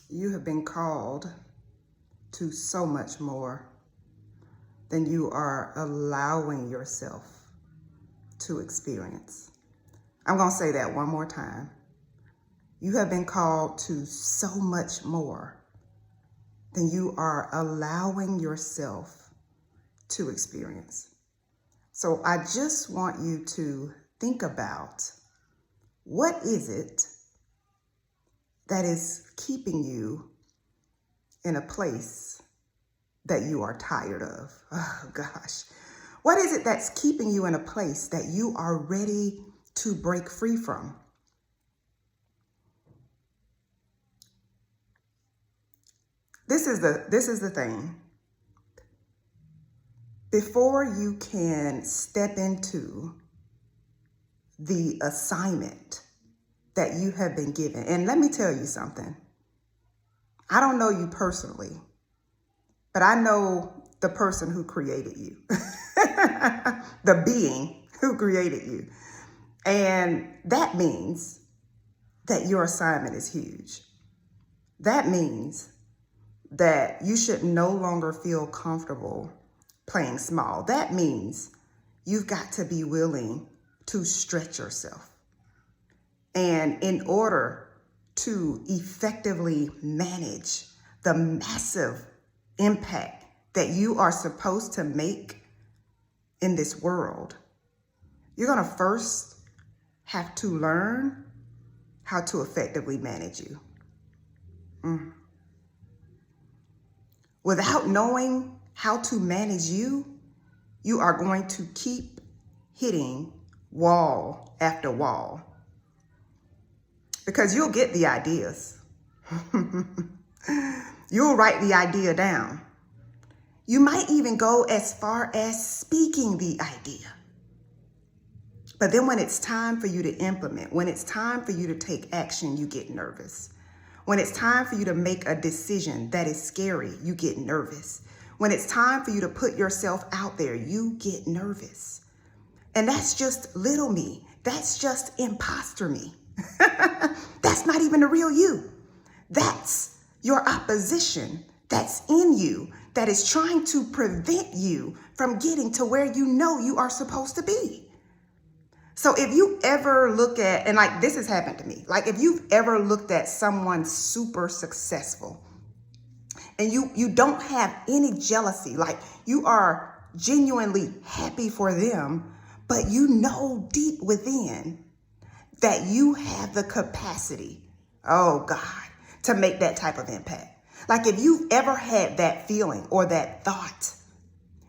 You have been called to so much more than you are allowing yourself to experience. I'm going to say that one more time. You have been called to so much more than you are allowing yourself to experience. So I just want you to think about, what is it that is keeping you in a place that you are tired of? Oh gosh. What is it that's keeping you in a place that you are ready to break free from? This is the thing. Before you can step into the assignment that you have been given, and let me tell you something. I don't know you personally, but I know the person who created you, the being who created you. And that means that your assignment is huge. That means that you should no longer feel comfortable playing small. That means you've got to be willing to stretch yourself. And in order to effectively manage the massive impact that you are supposed to make in this world, you're going to first have to learn how to effectively manage you. Without knowing how to manage you, you are going to keep hitting wall after wall. Because you'll get the ideas. You'll write the idea down. You might even go as far as speaking the idea. But then when it's time for you to implement, when it's time for you to take action, you get nervous. When it's time for you to make a decision that is scary, you get nervous. When it's time for you to put yourself out there, you get nervous. And that's just little me. That's just imposter me. That's not even the real you. That's your opposition that's in you that is trying to prevent you from getting to where you know you are supposed to be. So if you ever look at, and like this has happened to me, like if you've ever looked at someone super successful and you don't have any jealousy, like you are genuinely happy for them, but you know deep within that you have the capacity, oh God, to make that type of impact. Like if you've ever had that feeling or that thought,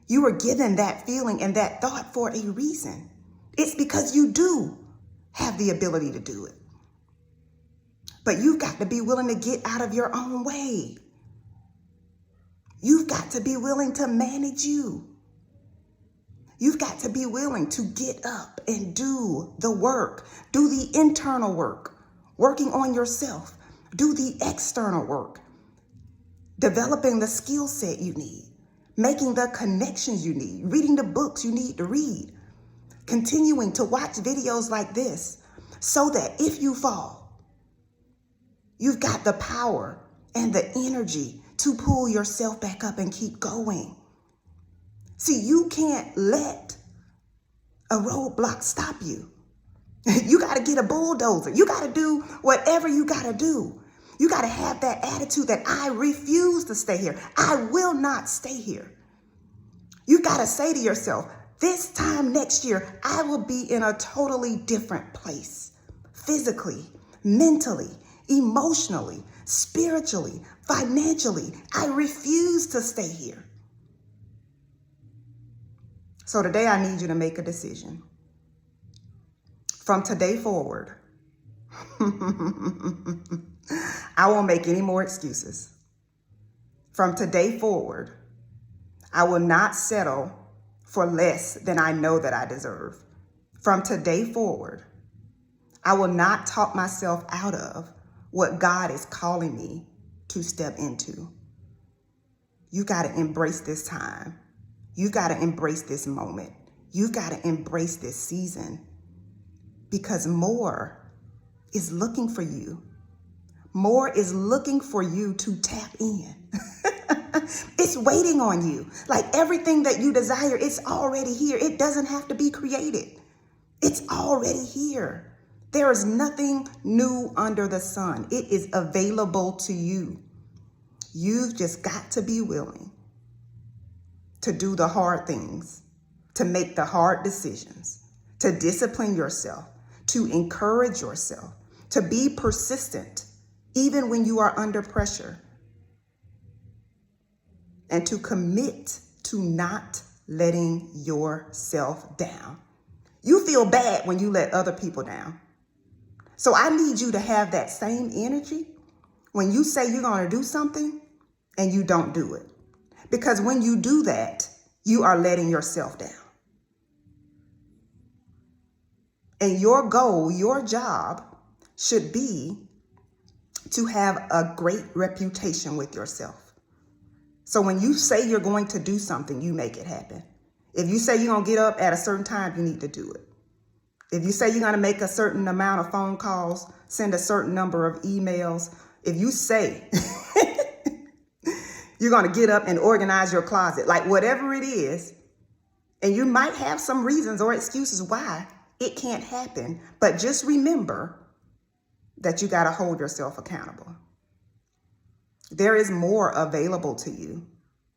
you were given that feeling and that thought for a reason. It's because you do have the ability to do it. But you've got to be willing to get out of your own way. You've got to be willing to manage you. You've got to be willing to get up and do the work, do the internal work, working on yourself, do the external work, developing the skill set you need, making the connections you need, reading the books you need to read, continuing to watch videos like this so that if you fall, you've got the power and the energy to pull yourself back up and keep going. See, you can't let a roadblock stop you. You got to get a bulldozer. You got to do whatever you got to do. You got to have that attitude that I refuse to stay here. I will not stay here. You got to say to yourself, this time next year, I will be in a totally different place. Physically, mentally, emotionally, spiritually, financially. I refuse to stay here. So today I need you to make a decision. From today forward, I won't make any more excuses. From today forward, I will not settle for less than I know that I deserve. From today forward, I will not talk myself out of what God is calling me to step into. You got to embrace this time. You got to embrace this moment. You got to embrace this season because more is looking for you. More is looking for you to tap in. It's waiting on you. Like everything that you desire, it's already here. It doesn't have to be created. It's already here. There is nothing new under the sun. It is available to you. You've just got to be willing to do the hard things, to make the hard decisions, to discipline yourself, to encourage yourself, to be persistent, even when you are under pressure, and to commit to not letting yourself down. You feel bad when you let other people down. So I need you to have that same energy when you say you're going to do something and you don't do it. Because when you do that, you are letting yourself down. And your goal, your job should be to have a great reputation with yourself. So when you say you're going to do something, you make it happen. If you say you're going to get up at a certain time, you need to do it. If you say you're going to make a certain amount of phone calls, send a certain number of emails, if you say you're going to get up and organize your closet, like whatever it is, and you might have some reasons or excuses why it can't happen, but just remember that you got to hold yourself accountable. There is more available to you,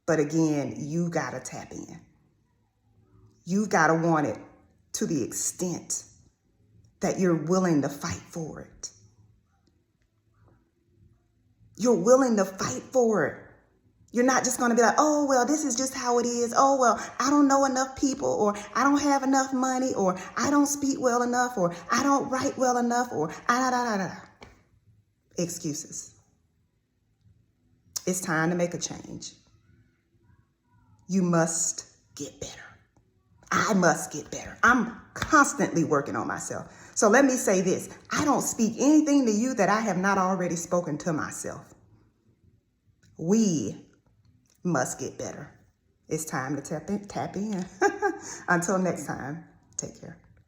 but again, you got to tap in. You got to want it to the extent that you're willing to fight for it. You're willing to fight for it. You're not just going to be like, oh, well, this is just how it is. Oh, well, I don't know enough people, or I don't have enough money, or I don't speak well enough, or I don't write well enough, or excuses. It's time to make a change. You must get better. I must get better. I'm constantly working on myself. So let me say this. I don't speak anything to you that I have not already spoken to myself. We must get better. It's time to tap in. Until next time, take care.